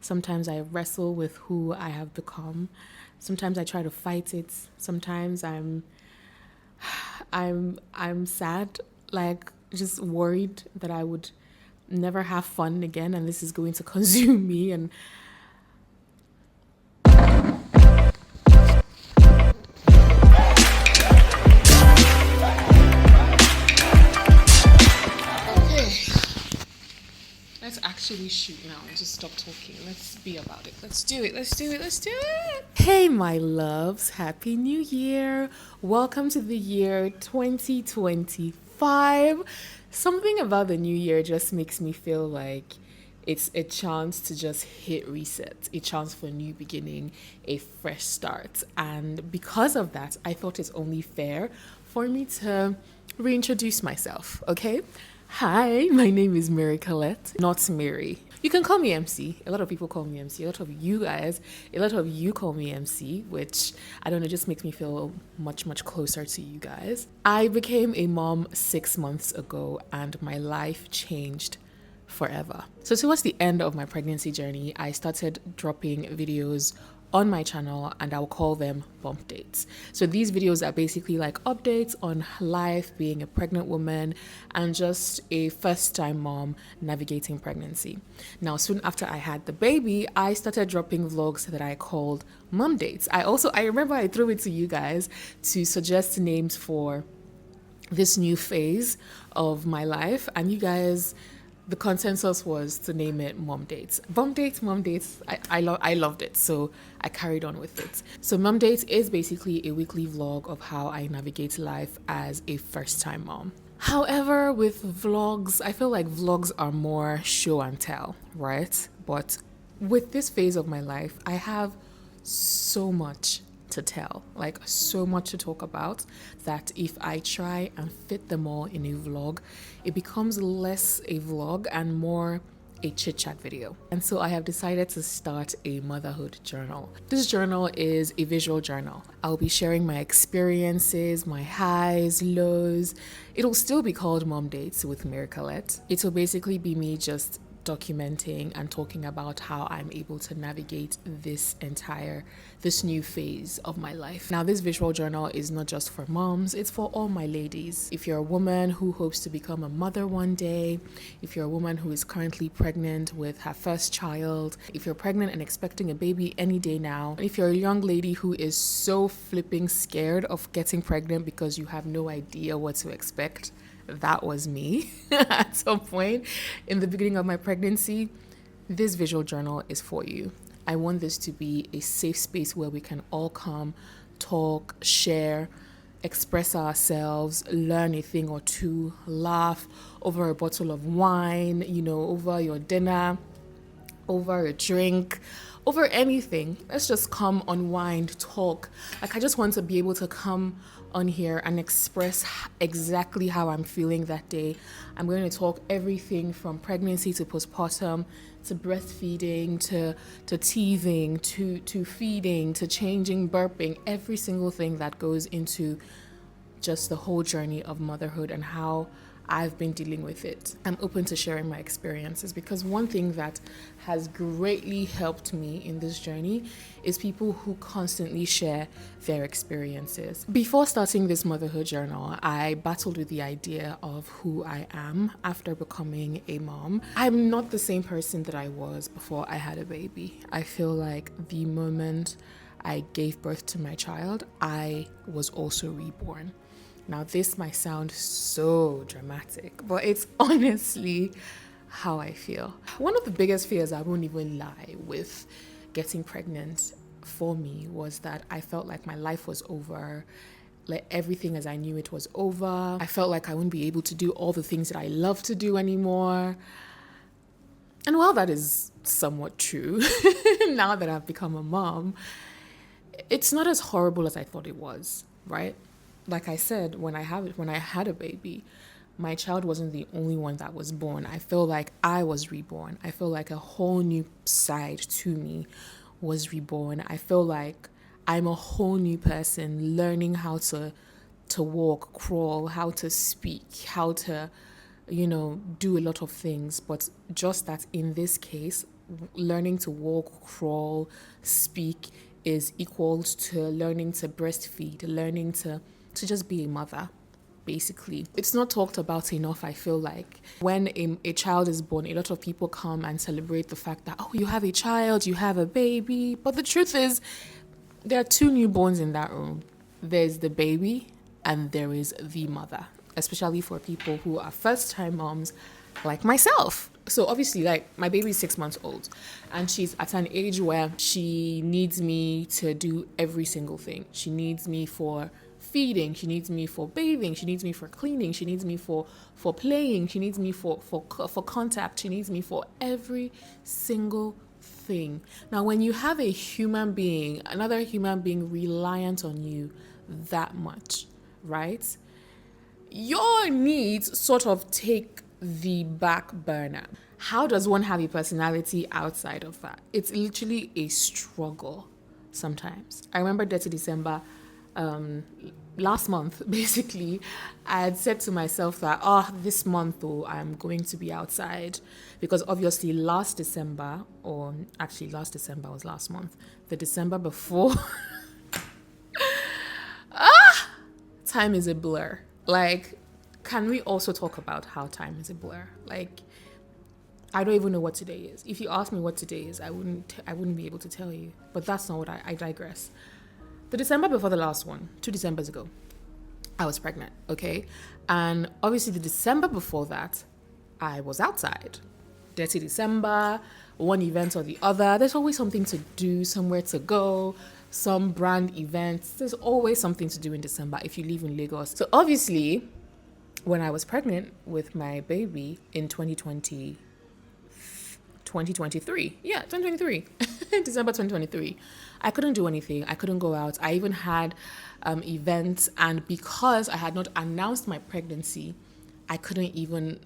Sometimes I wrestle with who I have become. Sometimes I try to fight it. Sometimes I'm sad, like just worried that I would never have fun again and this is going to consume me. And let's actually shoot now and just stop talking. Let's be about it. Let's do it. Let's do it. Let's do it. Hey, my loves. Happy New Year. Welcome to the year 2025. Something about the new year just makes me feel like it's a chance to just hit reset, a chance for a new beginning, a fresh start. And because of that, I thought it's only fair for me to reintroduce myself, okay? Hi, my name is Mary Colette, not Mary. You can call me MC. A lot of people call me MC. A lot of you guys, a lot of you call me MC, which I don't know, just makes me feel much, much closer to you guys. I became a mom 6 months ago and my life changed forever. So towards the end of my pregnancy journey, I started dropping videos on my channel and I'll call them bump dates. So these videos are basically like updates on life, being a pregnant woman, and just a first-time mom navigating pregnancy. Now, soon after I had the baby, I started dropping vlogs that I called Momdates. I remember I threw it to you guys to suggest names for this new phase of my life, and you guys, the consensus was to name it Mom Dates. Mom Dates, Mom Dates. I loved it, so I carried on with it. So Mom Dates is basically a weekly vlog of how I navigate life as a first-time mom. However, with vlogs, I feel like vlogs are more show and tell, right? But with this phase of my life, I have so much to tell, like so much to talk about, that if I try and fit them all in a vlog, it becomes less a vlog and more a chit chat video. And so I have decided to start a motherhood journal. This journal is a visual journal. I'll be sharing my experiences, my highs, lows. It'll still be called Mom Dates with Mary Colette. It'll basically be me just documenting and talking about how I'm able to navigate this new phase of my life. Now, this visual journal is not just for moms, it's for all my ladies. If you're a woman who hopes to become a mother one day, if you're a woman who is currently pregnant with her first child, if you're pregnant and expecting a baby any day now, if you're a young lady who is so flipping scared of getting pregnant because you have no idea what to expect, that was me at some point in the beginning of my pregnancy, this visual journal is for you. I want this to be a safe space where we can all come, talk, share, express ourselves, learn a thing or two, laugh over a bottle of wine, over your dinner, over a drink, over anything. Let's just come, unwind, talk. Like, I just want to be able to come on here and express exactly how I'm feeling that day. I'm going to talk everything from pregnancy to postpartum, to breastfeeding, to teething, to feeding, to changing, burping, every single thing that goes into just the whole journey of motherhood and how I've been dealing with it. I'm open to sharing my experiences because one thing that has greatly helped me in this journey is people who constantly share their experiences. Before starting this motherhood journal, I battled with the idea of who I am after becoming a mom. I'm not the same person that I was before I had a baby. I feel like the moment I gave birth to my child, I was also reborn. Now, this might sound so dramatic, but it's honestly how I feel. One of the biggest fears, I won't even lie, with getting pregnant for me was that I felt like my life was over. Like, everything as I knew it was over. I felt like I wouldn't be able to do all the things that I love to do anymore. And while that is somewhat true, now that I've become a mom, it's not as horrible as I thought it was, right? Like I said, when I had a baby, my child wasn't the only one that was born. I feel like I was reborn. I feel like a whole new side to me was reborn. I feel like I'm a whole new person learning how to walk, crawl, how to speak, how to, do a lot of things. But just that in this case, learning to walk, crawl, speak is equals to learning to breastfeed, learning to just be a mother. Basically, it's not talked about enough. I feel like when a child is born, a lot of people come and celebrate the fact that, oh, you have a child, you have a baby. But the truth is, there are two newborns in that room. There's the baby and there is the mother, especially for people who are first-time moms like myself. So obviously, like, my baby is 6 months old and she's at an age where she needs me to do every single thing. She needs me for feeding, she needs me for bathing, she needs me for cleaning, she needs me for playing, she needs me for contact, she needs me for every single thing. Now, when you have a human being, another human being reliant on you that much, right? Your needs sort of take the back burner. How does one have a personality outside of that? It's literally a struggle sometimes. I remember Dirty December, last month, basically, I had said to myself that, this month, I'm going to be outside. Because obviously last December was last month, the December before, time is a blur. Like, can we also talk about how time is a blur? Like, I don't even know what today is. If you ask me what today is, I wouldn't be able to tell you. But that's not what I digress. The December before the last one, 2 Decembers ago, I was pregnant, okay? And obviously the December before that, I was outside. Dirty December, one event or the other. There's always something to do, somewhere to go, some brand events. There's always something to do in December if you live in Lagos. So obviously, when I was pregnant with my baby in 2023, December 2023, I couldn't do anything. I couldn't go out. I even had events, and because I had not announced my pregnancy, I couldn't even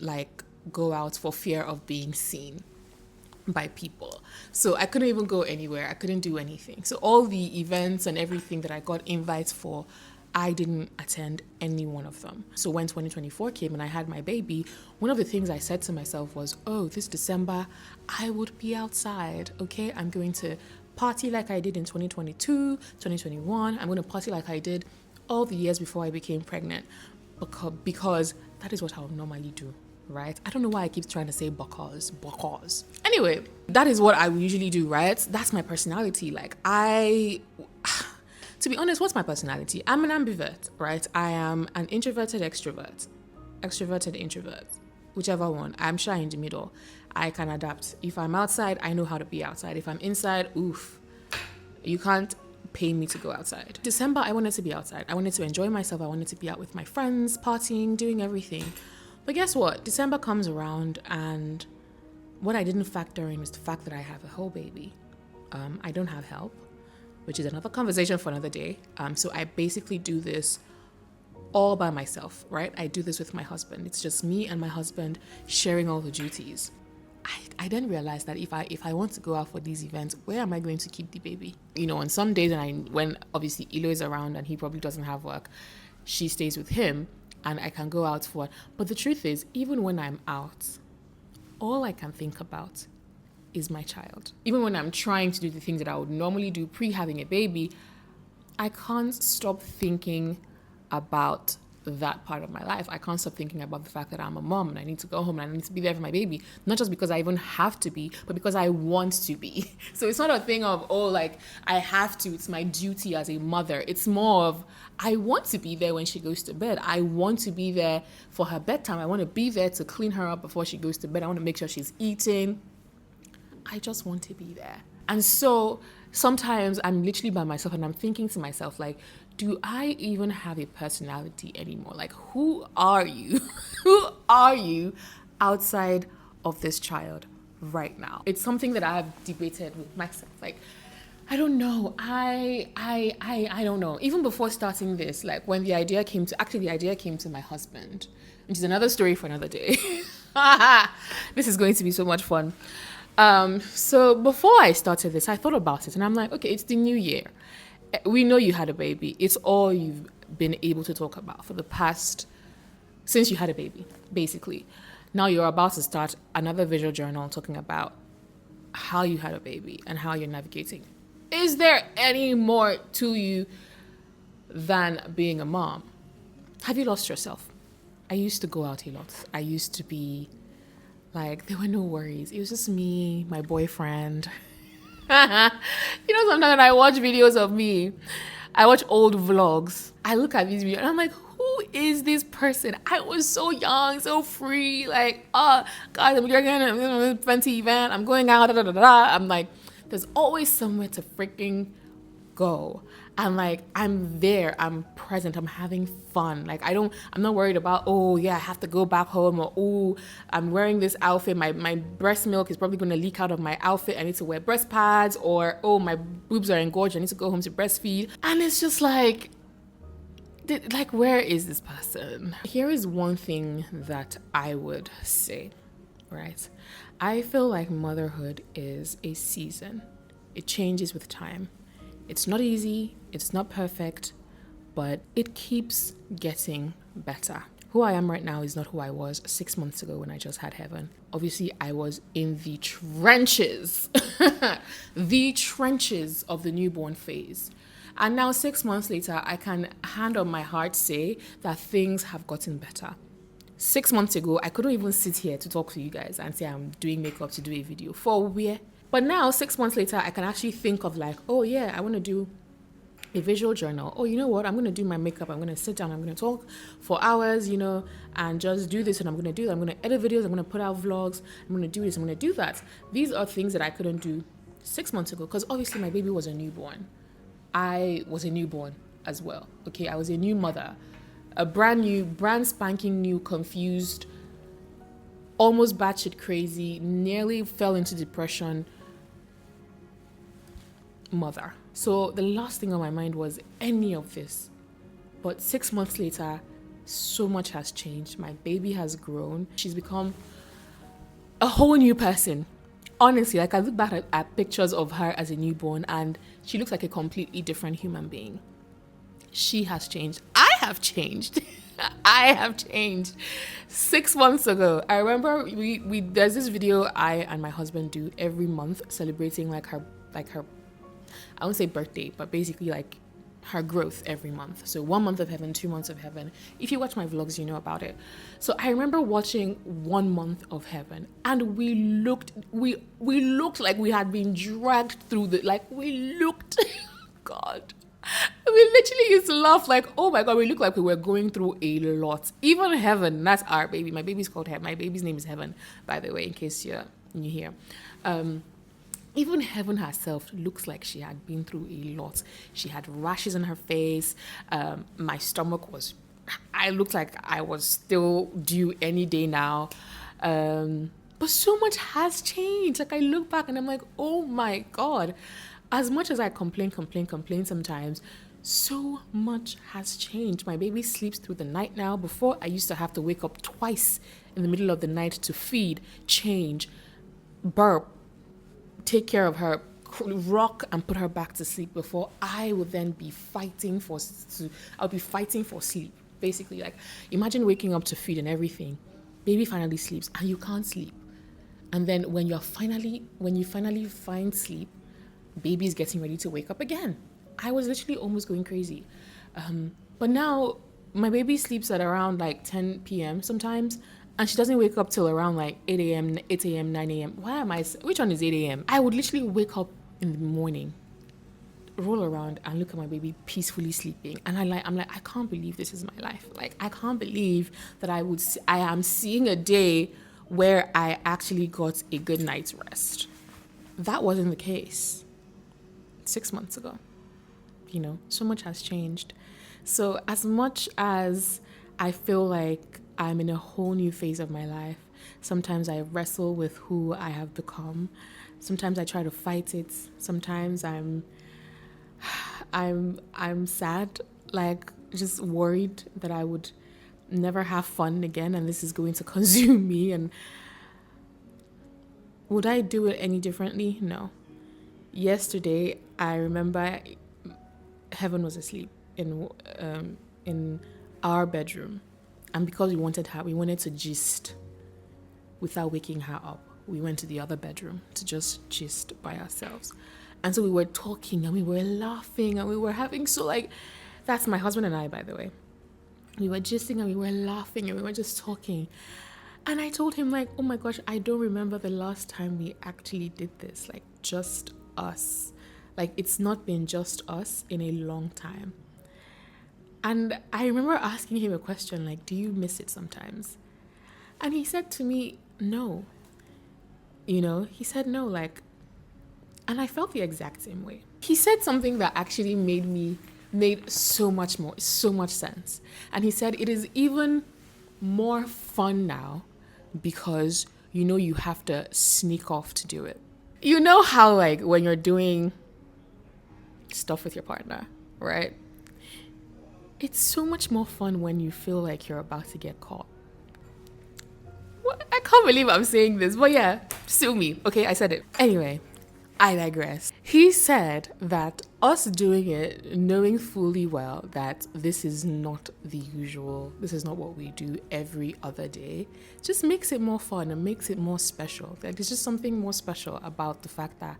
go out for fear of being seen by people. So I couldn't even go anywhere. I couldn't do anything. So all the events and everything that I got invites for, I didn't attend any one of them. So when 2024 came and I had my baby, one of the things I said to myself was, this December, I would be outside, okay? I'm going to party like I did in 2022, 2021. I'm going to party like I did all the years before I became pregnant because that is what I would normally do, right? I don't know why I keep trying to say because. Anyway, that is what I usually do, right? That's my personality. To be honest, what's my personality? I'm an ambivert, right? I am an introverted extroverted introvert, whichever one. I'm shy in the middle. I can adapt. If I'm outside, I know how to be outside. If I'm inside, you can't pay me to go outside. December, I wanted to be outside. I wanted to enjoy myself. I wanted to be out with my friends, partying, doing everything. But guess what? December comes around and what I didn't factor in is the fact that I have a whole baby. I don't have help, which is another conversation for another day. So I basically do this all by myself, right? I do this with my husband. It's just me and my husband sharing all the duties. I then realized that if I want to go out for these events, where am I going to keep the baby? On some days when obviously Ilo is around and he probably doesn't have work, she stays with him and I can go out for. But the truth is, even when I'm out, all I can think about is my child. Even when I'm trying to do the things that I would normally do pre-having a baby, I can't stop thinking about that part of my life. I can't stop thinking about the fact that I'm a mom and I need to go home and I need to be there for my baby. Not just because I even have to be, but because I want to be. So it's not a thing of, I have to, it's my duty as a mother. It's more of, I want to be there when she goes to bed. I want to be there for her bedtime. I want to be there to clean her up before she goes to bed. I want to make sure she's eating. I just want to be there. And so sometimes I'm literally by myself and I'm thinking to myself, do I even have a personality anymore? Who are you? Who are you outside of this child right now? It's something that I've debated with myself. I don't know. I don't know. Even before starting this, when the idea came to my husband, which is another story for another day. This is going to be so much fun. So before I started this, I thought about it and I'm like, okay, it's the new year. We know you had a baby. It's all you've been able to talk about for the past, since you had a baby, basically. Now you're about to start another visual journal talking about how you had a baby and how you're navigating. Is there any more to you than being a mom? Have you lost yourself? I used to go out a lot. I used to be like, there were no worries. It was just me, my boyfriend. Sometimes when I watch videos of me, I watch old vlogs. I look at these videos and I'm like, who is this person? I was so young, so free. Like, oh, guys, I'm going to a fancy event. I'm going out. Da, da, da, da. I'm like, there's always somewhere to freaking go. And like, I'm there, I'm present, I'm having fun. Like, I'm not worried about, oh yeah, I have to go back home, or oh, I'm wearing this outfit, my breast milk is probably going to leak out of my outfit, I need to wear breast pads, or oh, my boobs are engorged, I need to go home to breastfeed. And it's just like, where is this person? Here is one thing that I would say, right? I feel like motherhood is a season. It changes with time. It's not easy, it's not perfect, but it keeps getting better. Who I am right now is not who I was 6 months ago when I just had Heaven. Obviously, I was in the trenches, the trenches of the newborn phase. And now 6 months later, I can hand on my heart say that things have gotten better. 6 months ago, I couldn't even sit here to talk to you guys and say I'm doing makeup to do a video. For where? But now, 6 months later, I can actually think of like, oh yeah, I want to do a visual journal. Oh, you know what? I'm going to do my makeup. I'm going to sit down. I'm going to talk for hours, and just do this. And I'm going to do that. I'm going to edit videos. I'm going to put out vlogs. I'm going to do this. I'm going to do that. These are things that I couldn't do 6 months ago because obviously my baby was a newborn. I was a newborn as well. Okay, I was a new mother. A brand spanking new, confused, almost batshit crazy, nearly fell into depression mother. So the last thing on my mind was any of this. But 6 months later, so much has changed. My baby has grown. She's become a whole new person. Honestly, like I look back at pictures of her as a newborn and she looks like a completely different human being. She has changed. I have changed. I have changed. 6 months ago, I remember we there's this video I and my husband do every month celebrating like her I won't say birthday, but basically like her growth every month. So 1 month of Heaven, 2 months of Heaven. If you watch my vlogs, you know about it. So I remember watching 1 month of Heaven and we looked like we had been dragged through God. We literally used to laugh like, oh my God, we look like we were going through a lot. Even Heaven, that's our baby. My baby's called Heaven. My baby's name is Heaven, by the way, in case you're new here. Even Heaven herself looks like she had been through a lot. She had rashes on her face. My stomach I looked like I was still due any day now. But so much has changed. Like I look back and I'm like, oh my God. As much as I complain sometimes, so much has changed. My baby sleeps through the night now. Before, I used to have to wake up twice in the middle of the night to feed, change, burp, take care of her, rock and put her back to sleep before I would then be fighting for sleep. Basically, like imagine waking up to feed and everything. Baby finally sleeps and you can't sleep. And then when you finally find sleep, baby's getting ready to wake up again. I was literally almost going crazy. But now my baby sleeps at around like 10 p.m. sometimes. And she doesn't wake up till around like 8 a.m., 9 a.m. Which one is 8 a.m.? I would literally wake up in the morning, roll around and look at my baby peacefully sleeping. And I'm like, I can't believe this is my life. Like, I can't believe that I am seeing a day where I actually got a good night's rest. That wasn't the case 6 months ago. So much has changed. So as much as I feel like I'm in a whole new phase of my life, sometimes I wrestle with who I have become. Sometimes I try to fight it. Sometimes I'm sad, like just worried that I would never have fun again and this is going to consume me. And would I do it any differently? No. Yesterday, I remember Heaven was asleep in our bedroom. And because we wanted to gist without waking her up. we went to the other bedroom to just gist by ourselves. And so we were talking and we were laughing and we were having that's my husband and I, by the way. We were gisting and we were laughing and we were just talking. And I told him, like, oh my gosh, I don't remember the last time we actually did this. Like, just us. Like, it's not been just us in a long time. And I remember asking him a question, like, do you miss it sometimes? And he said to me, no. He said no, like, and I felt the exact same way. He said something that actually made so much sense. And he said it is even more fun now because you have to sneak off to do it. You know how, like, when you're doing stuff with your partner, right? It's so much more fun when you feel like you're about to get caught. What? I can't believe I'm saying this, but yeah, sue me. Okay, I said it. Anyway, I digress. He said that us doing it, knowing fully well that this is not the usual, this is not what we do every other day, just makes it more fun and makes it more special. Like, there's just something more special about the fact that,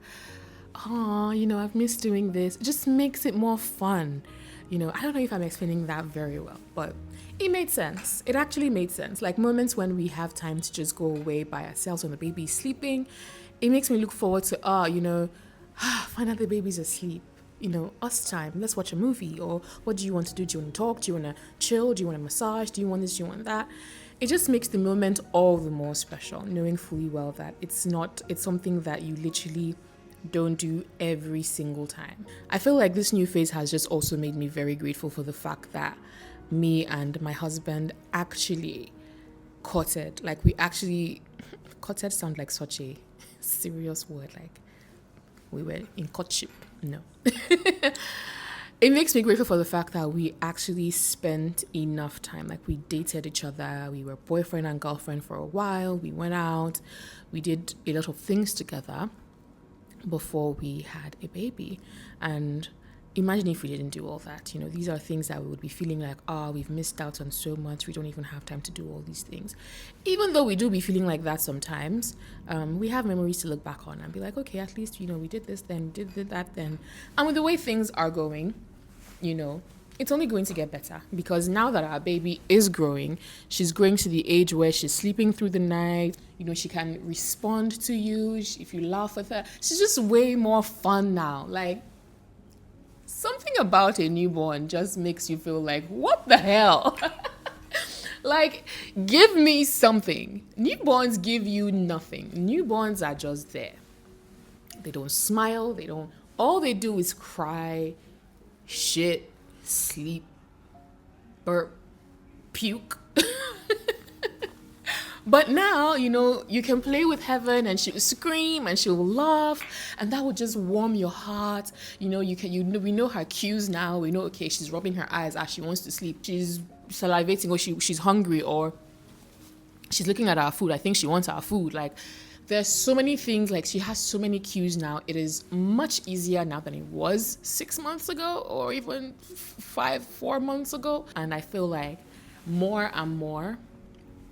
I've missed doing this. It just makes it more fun. I don't know if I'm explaining that very well, but it made sense. It actually made sense. Like, moments when we have time to just go away by ourselves when the baby's sleeping, it makes me look forward to, find out the baby's asleep. Us time. Let's watch a movie. Or what do you want to do? Do you want to talk? Do you want to chill? Do you want to massage? Do you want this? Do you want that? It just makes the moment all the more special, knowing fully well that it's something that you literally don't do every single time. I feel like this new phase has just also made me very grateful for the fact that me and my husband actually courted. Like, we actually courted sound like such a serious word, like we were in courtship. No. It makes me grateful for the fact that we actually spent enough time. Like, we dated each other, we were boyfriend and girlfriend for a while, we went out, we did a lot of things together before we had a baby. And imagine if we didn't do all that. These are things that we would be feeling like, we've missed out on so much. We don't even have time to do all these things. Even though we do be feeling like that sometimes, we have memories to look back on and be like, okay, at least, we did this then, did that then. And with the way things are going, it's only going to get better, because now that our baby is growing, she's growing to the age where she's sleeping through the night. She can respond to you if you laugh with her. She's just way more fun now. Like, something about a newborn just makes you feel like, what the hell? Like, give me something. Newborns give you nothing. Newborns are just there. They don't smile. All they do is cry, shit, sleep, burp, puke. But now, you can play with Heaven and she'll scream and she'll laugh, and that will just warm your heart. We know her cues now. We know, okay, she's rubbing her eyes as she wants to sleep. She's salivating, or she's hungry, or she's looking at our food. I think she wants our food. Like, there's so many things. Like, she has so many cues now. It is much easier now than it was 6 months ago, or even 4 months ago. And I feel like more and more,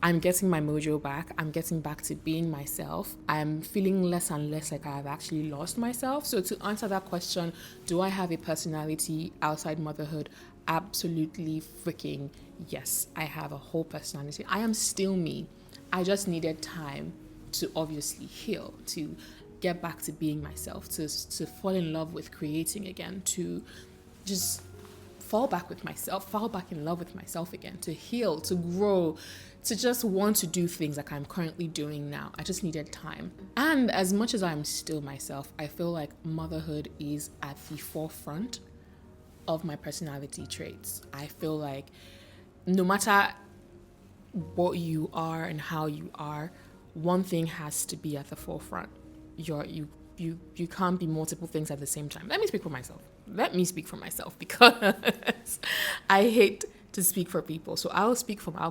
I'm getting my mojo back. I'm getting back to being myself. I'm feeling less and less like I've actually lost myself. So to answer that question, do I have a personality outside motherhood? Absolutely freaking yes. I have a whole personality. I am still me. I just needed time to obviously heal, to get back to being myself, to fall in love with creating again, to just fall back in love with myself again, to heal, to grow, to just want to do things like I'm currently doing now. I just needed time. And as much as I'm still myself, I feel like motherhood is at the forefront of my personality traits. I feel like no matter what you are and how you are, one thing has to be at the forefront. You can't be multiple things at the same time. Let me speak for myself because I hate to speak for people. So I'll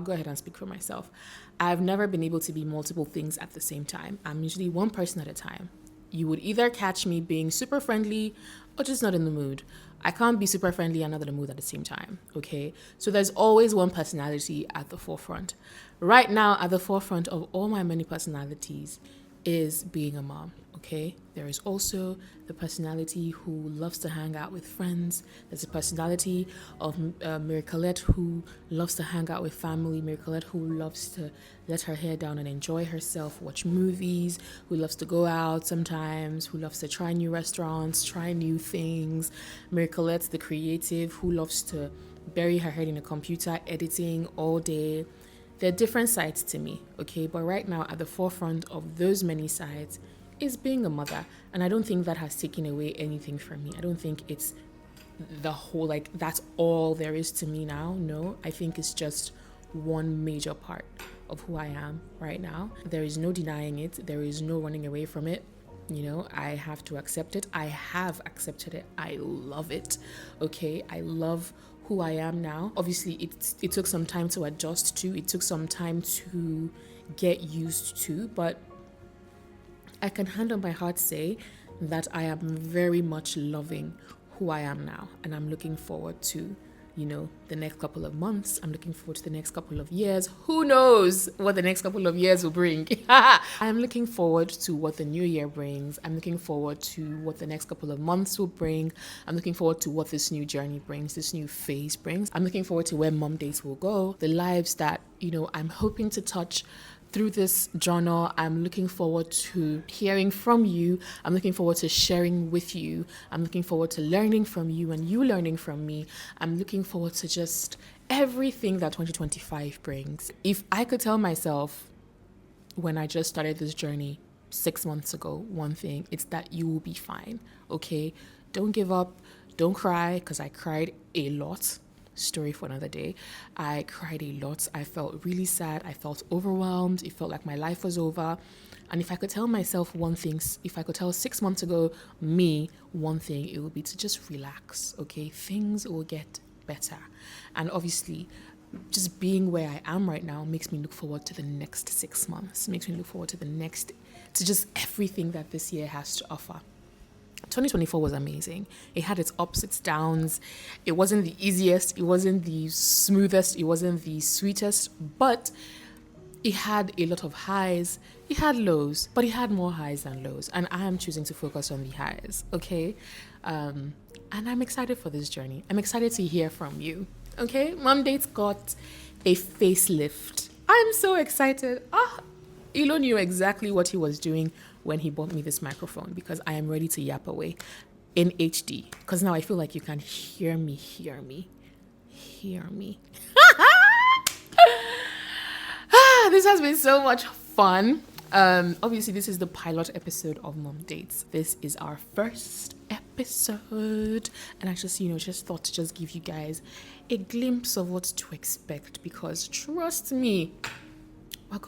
go ahead and speak for myself. I've never been able to be multiple things at the same time. I'm usually one person at a time. You would either catch me being super friendly or just not in the mood. I can't be super friendly and not in the mood at the same time, okay? So there's always one personality at the forefront. Right now, at the forefront of all my many personalities is being a mom, okay? There is also the personality who loves to hang out with friends. There's a personality of Miracolette who loves to hang out with family. Miracolette who loves to let her hair down and enjoy herself, watch movies, who loves to go out sometimes, who loves to try new restaurants, try new things. Miracolette's the creative who loves to bury her head in a computer editing all day. They're different sides to me, okay? But right now, at the forefront of those many sides is being a mother. And I don't think that has taken away anything from me. I don't think it's the whole, like, that's all there is to me now. No, I think it's just one major part of who I am right now. There is no denying it. There is no running away from it. You know, I have to accept it. I have accepted it. I love it, okay? I love who I am now. Obviously, it took some time to adjust to. It took some time to get used to, but I can hand on my heart say that I am very much loving who I am now, and I'm looking forward to, you know, the next couple of months. I'm looking forward to the next couple of years. Who knows what the next couple of years will bring? I'm looking forward to what the new year brings. I'm looking forward to what the next couple of months will bring. I'm looking forward to what this new journey brings, this new phase brings. I'm looking forward to where Momdates will go, the lives that, you know, I'm hoping to touch through this journal. I'm looking forward to hearing from you. I'm looking forward to sharing with you. I'm looking forward to learning from you and you learning from me. I'm looking forward to just everything that 2025 brings. If I could tell myself when I just started this journey 6 months ago, one thing, it's that you will be fine, okay? Don't give up. Don't cry, because I cried a lot. Story for another day. I cried a lot. I felt really sad. I felt overwhelmed. It felt like my life was over. And if I could tell myself one thing, if I could tell 6 months ago me one thing, it would be to just relax, okay? Things will get better. And obviously, just being where I am right now makes me look forward to the next 6 months, makes me look forward to just everything that this year has to offer. 2024 was amazing. It had its ups, its downs. It wasn't the easiest, it wasn't the smoothest, it wasn't the sweetest, but it had a lot of highs. It had lows, but it had more highs than lows. And I am choosing to focus on the highs, okay? And I'm excited for this journey. I'm excited to hear from you, okay? Momdates got a facelift. I'm so excited. Elon knew exactly what he was doing when he bought me this microphone, because I am ready to yap away in HD. Because now I feel like you can hear me. This has been so much fun. Obviously, this is the pilot episode of Momdates. This is our first episode, and I just thought to just give you guys a glimpse of what to expect, because trust me, we're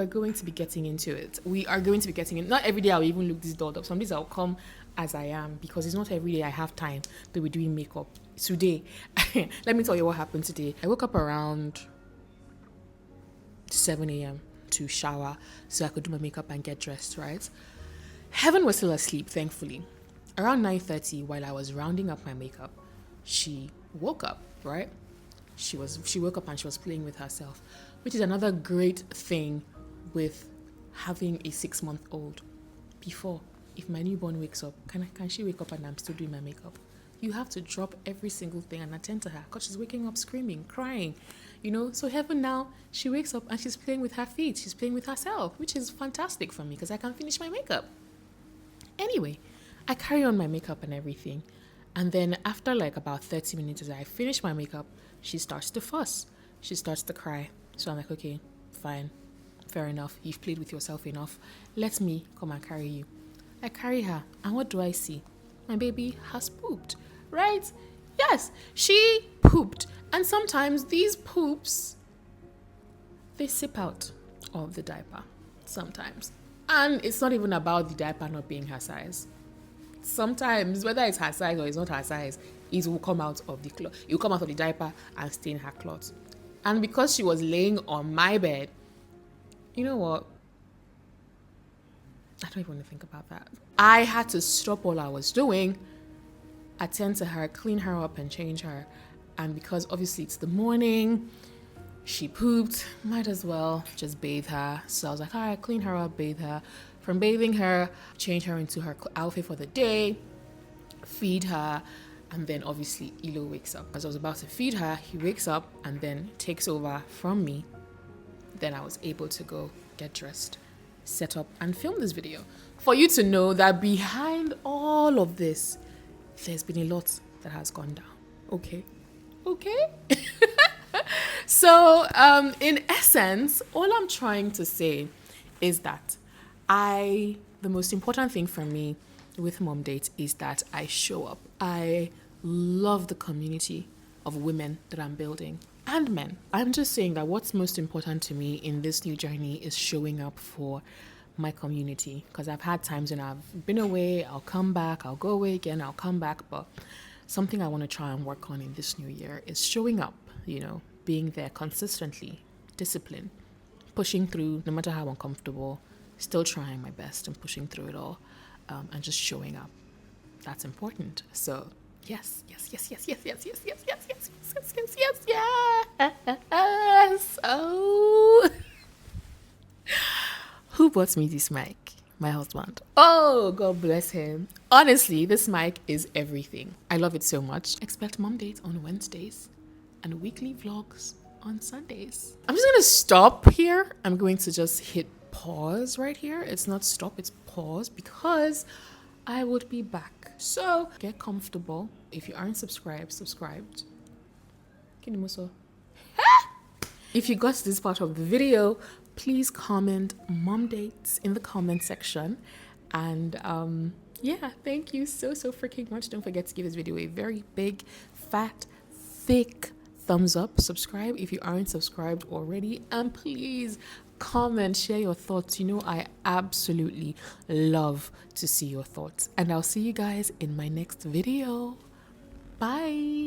going to be getting into it. We are going to be getting in. Not every day I'll even look this dolled up. Some days I'll come as I am, because it's not every day I have time to be doing makeup. Today, let me tell you what happened today. I woke up around 7 a.m. to shower so I could do my makeup and get dressed, right? Heaven was still asleep, thankfully. Around 9:30, while I was rounding up my makeup, she woke up, right? She woke up and she was playing with herself, which is another great thing with having a 6-month-old. Before, if my newborn wakes up, can she wake up and I'm still doing my makeup? You have to drop every single thing and attend to her, because she's waking up screaming, crying, you know? So Heaven now, she wakes up and she's playing with her feet. She's playing with herself, which is fantastic for me because I can finish my makeup. Anyway, I carry on my makeup and everything. And then after like about 30 minutes as I finish my makeup, she starts to fuss. She starts to cry. So I'm like, okay, fine, fair enough. You've played with yourself enough. Let me come and carry you. I carry her, and what do I see? My baby has pooped, right? Yes, she pooped. And sometimes these poops, they sip out of the diaper, sometimes. And it's not even about the diaper not being her size. Sometimes, whether it's her size or it's not her size, it will come out of the cloth. It will come out of the diaper and stain her cloth. And because she was laying on my bed, you know what? I don't even want to think about that. I had to stop all I was doing, attend to her, clean her up and change her. And because obviously it's the morning, she pooped, might as well just bathe her. So I was like, all right, clean her up, bathe her, from bathing her, change her into her outfit for the day, feed her, and then obviously Elo wakes up. As I was about to feed her, he wakes up and then takes over from me. Then I was able to go get dressed, set up, and film this video. For you to know that behind all of this, there's been a lot that has gone down. Okay? So, in essence, all I'm trying to say is that the most important thing for me with Momdates is that I show up. I love the community of women that I'm building and men. I'm just saying that what's most important to me in this new journey is showing up for my community, because I've had times when I've been away, I'll come back, I'll go away again, I'll come back, but something I want to try and work on in this new year is showing up, being there consistently, discipline, pushing through no matter how uncomfortable, still trying my best and pushing through it all, and just showing up. That's important. So yes. Oh, who bought me this mic? My husband. Oh, God bless him. Honestly, this mic is everything. I love it so much. Expect Momdates on Wednesdays and weekly vlogs on Sundays. I'm just going to stop here. I'm going to just hit pause right here. It's not stop, it's pause, because I would be back. So get comfortable. If you aren't subscribed. If you got to this part of the video, please comment Momdates in the comment section. And thank you so freaking much. Don't forget to give this video a very big, fat, thick thumbs up. Subscribe if you aren't subscribed already. And please comment, share your thoughts. I absolutely love to see your thoughts. And I'll see you guys in my next video. Bye.